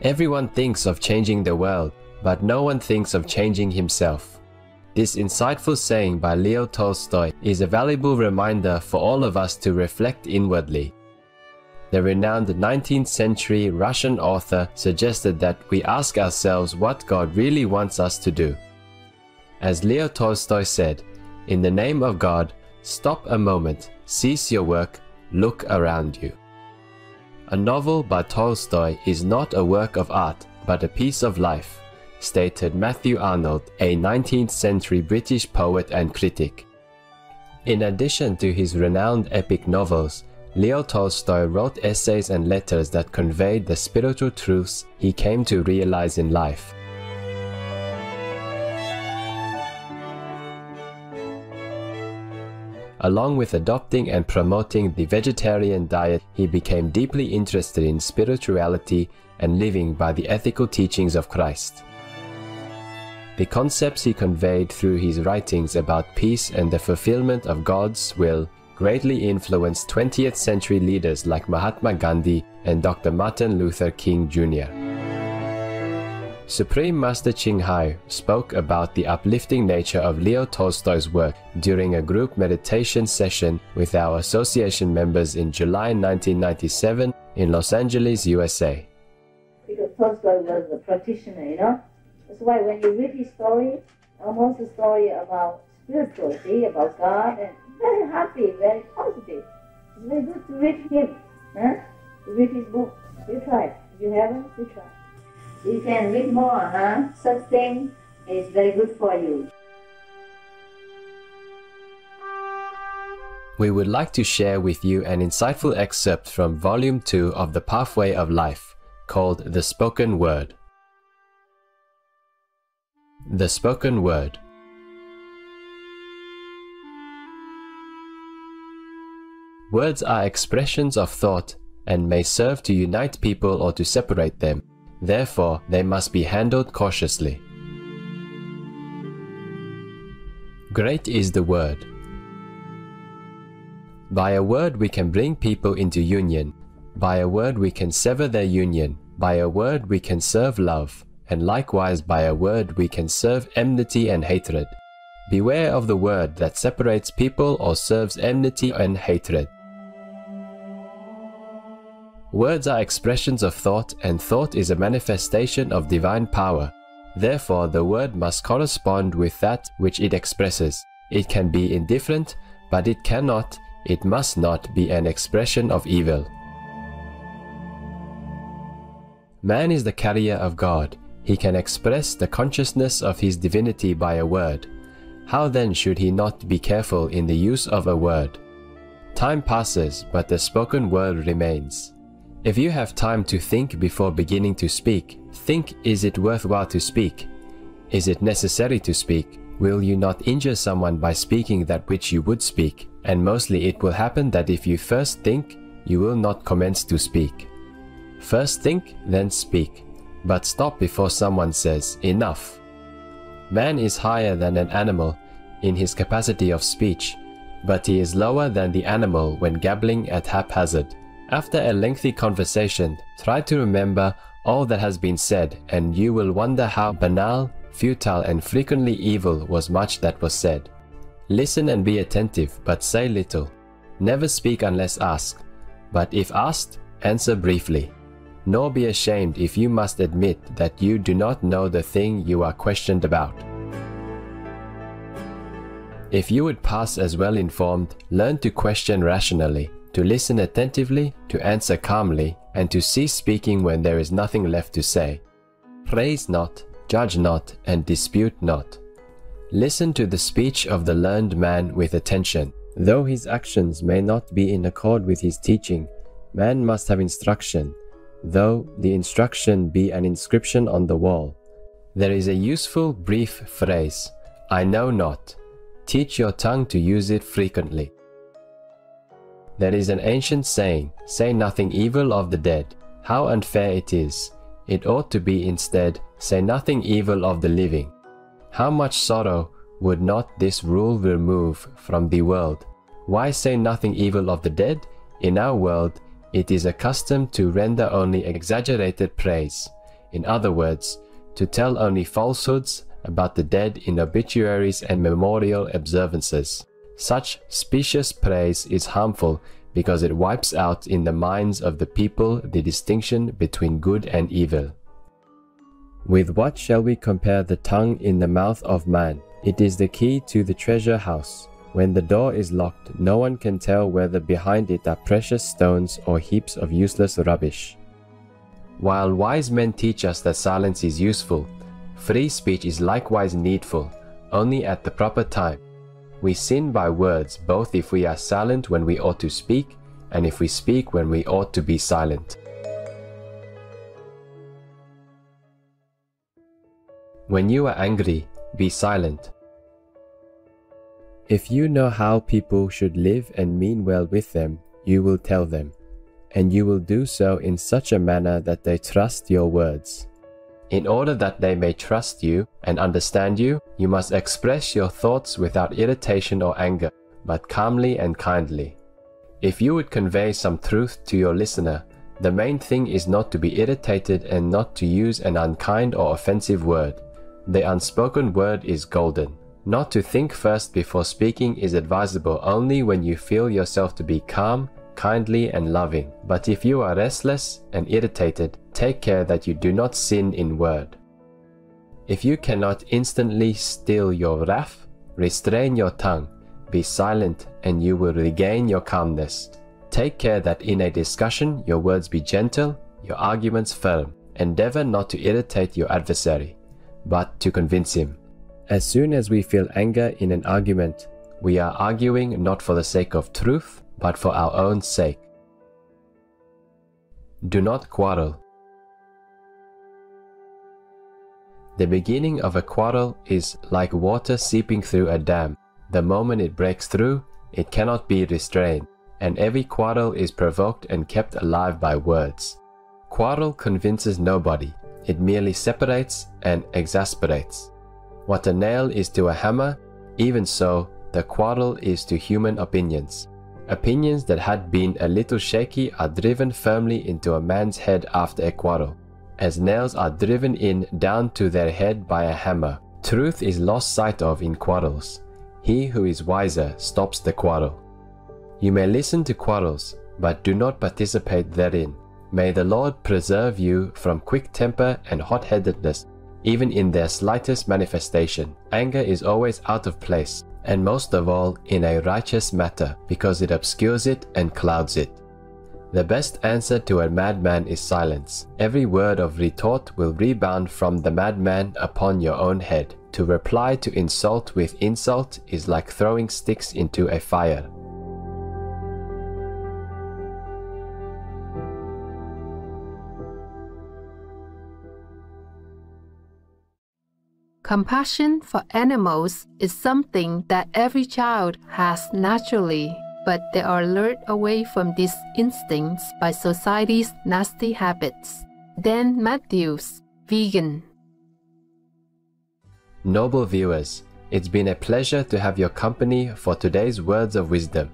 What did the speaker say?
Everyone thinks of changing the world, but no one thinks of changing himself. This insightful saying by Leo Tolstoy is a valuable reminder for all of us to reflect inwardly. The renowned 19th century Russian author suggested that we ask ourselves what God really wants us to do. As Leo Tolstoy said, "In the name of God, stop a moment, cease your work, look around you." A novel by Tolstoy is not a work of art, but a piece of life, stated Matthew Arnold, a 19th century British poet and critic. In addition to his renowned epic novels, Leo Tolstoy wrote essays and letters that conveyed the spiritual truths he came to realize in life. Along with adopting and promoting the vegetarian diet, he became deeply interested in spirituality and living by the ethical teachings of Christ. The concepts he conveyed through his writings about peace and the fulfillment of God's will greatly influenced 20th century leaders like Mahatma Gandhi and Dr. Martin Luther King Jr. Supreme Master Thanh Hải spoke about the uplifting nature of Leo Tolstoy's work during a group meditation session with our association members in July 1997 in Los Angeles, USA. Because Tolstoy was a practitioner, you know. That's why when you read his story, almost a story about spirituality, about God, and very happy, very positive. It's very good to read him, huh? To read his book. You try it. If you haven't, you try. You can read more, huh? Such thing is very good for you. We would like to share with you an insightful excerpt from Volume 2 of The Pathway of Life, called The Spoken Word. The Spoken Word. Words are expressions of thought and may serve to unite people or to separate them. Therefore, they must be handled cautiously. Great is the word. By a word we can bring people into union. By a word we can sever their union. By a word we can serve love. And likewise by a word we can serve enmity and hatred. Beware of the word that separates people or serves enmity and hatred. Words are expressions of thought, and thought is a manifestation of divine power. Therefore, the word must correspond with that which it expresses. It can be indifferent, but it cannot, it must not be an expression of evil. Man is the carrier of God. He can express the consciousness of his divinity by a word. How then should he not be careful in the use of a word? Time passes, but the spoken word remains. If you have time to think before beginning to speak, think, is it worthwhile to speak? Is it necessary to speak? Will you not injure someone by speaking that which you would speak? And mostly it will happen that if you first think, you will not commence to speak. First think, then speak. But stop before someone says, enough. Man is higher than an animal in his capacity of speech, but he is lower than the animal when gabbling at haphazard. After a lengthy conversation, try to remember all that has been said, and you will wonder how banal, futile, and frequently evil was much that was said. Listen and be attentive, but say little. Never speak unless asked, but if asked, answer briefly. Nor be ashamed if you must admit that you do not know the thing you are questioned about. If you would pass as well informed, learn to question rationally, to listen attentively, to answer calmly, and to cease speaking when there is nothing left to say. Praise not, judge not, and dispute not. Listen to the speech of the learned man with attention. Though his actions may not be in accord with his teaching, man must have instruction, though the instruction be an inscription on the wall. There is a useful, brief phrase, I know not. Teach your tongue to use it frequently. There is an ancient saying, say nothing evil of the dead. How unfair it is. It ought to be instead, say nothing evil of the living. How much sorrow would not this rule remove from the world? Why say nothing evil of the dead? In our world, it is accustomed to render only exaggerated praise. In other words, to tell only falsehoods about the dead in obituaries and memorial observances. Such specious praise is harmful because it wipes out in the minds of the people the distinction between good and evil. With what shall we compare the tongue in the mouth of man? It is the key to the treasure house. When the door is locked, no one can tell whether behind it are precious stones or heaps of useless rubbish. While wise men teach us that silence is useful, free speech is likewise needful, only at the proper time. We sin by words both if we are silent when we ought to speak, and if we speak when we ought to be silent. When you are angry, be silent. If you know how people should live and mean well with them, you will tell them, and you will do so in such a manner that they trust your words. In order that they may trust you and understand you, you must express your thoughts without irritation or anger, but calmly and kindly. If you would convey some truth to your listener, the main thing is not to be irritated and not to use an unkind or offensive word. The unspoken word is golden. Not to think first before speaking is advisable only when you feel yourself to be calm, kindly and loving. But if you are restless and irritated, take care that you do not sin in word. If you cannot instantly still your wrath, restrain your tongue, be silent, and you will regain your calmness. Take care that in a discussion your words be gentle, your arguments firm. Endeavor not to irritate your adversary, but to convince him. As soon as we feel anger in an argument, we are arguing not for the sake of truth, but for our own sake. Do not quarrel. The beginning of a quarrel is like water seeping through a dam. The moment it breaks through, it cannot be restrained, and every quarrel is provoked and kept alive by words. Quarrel convinces nobody. It merely separates and exasperates. What a nail is to a hammer, even so, the quarrel is to human opinions. Opinions that had been a little shaky are driven firmly into a man's head after a quarrel, as nails are driven in down to their head by a hammer. Truth is lost sight of in quarrels. He who is wiser stops the quarrel. You may listen to quarrels, but do not participate therein. May the Lord preserve you from quick temper and hot-headedness, even in their slightest manifestation. Anger is always out of place, and most of all in a righteous matter, because it obscures it and clouds it. The best answer to a madman is silence. Every word of retort will rebound from the madman upon your own head. To reply to insult with insult is like throwing sticks into a fire. Compassion for animals is something that every child has naturally, but they are lured away from these instincts by society's nasty habits. Dan Matthews, vegan. Noble viewers, it's been a pleasure to have your company for today's words of wisdom.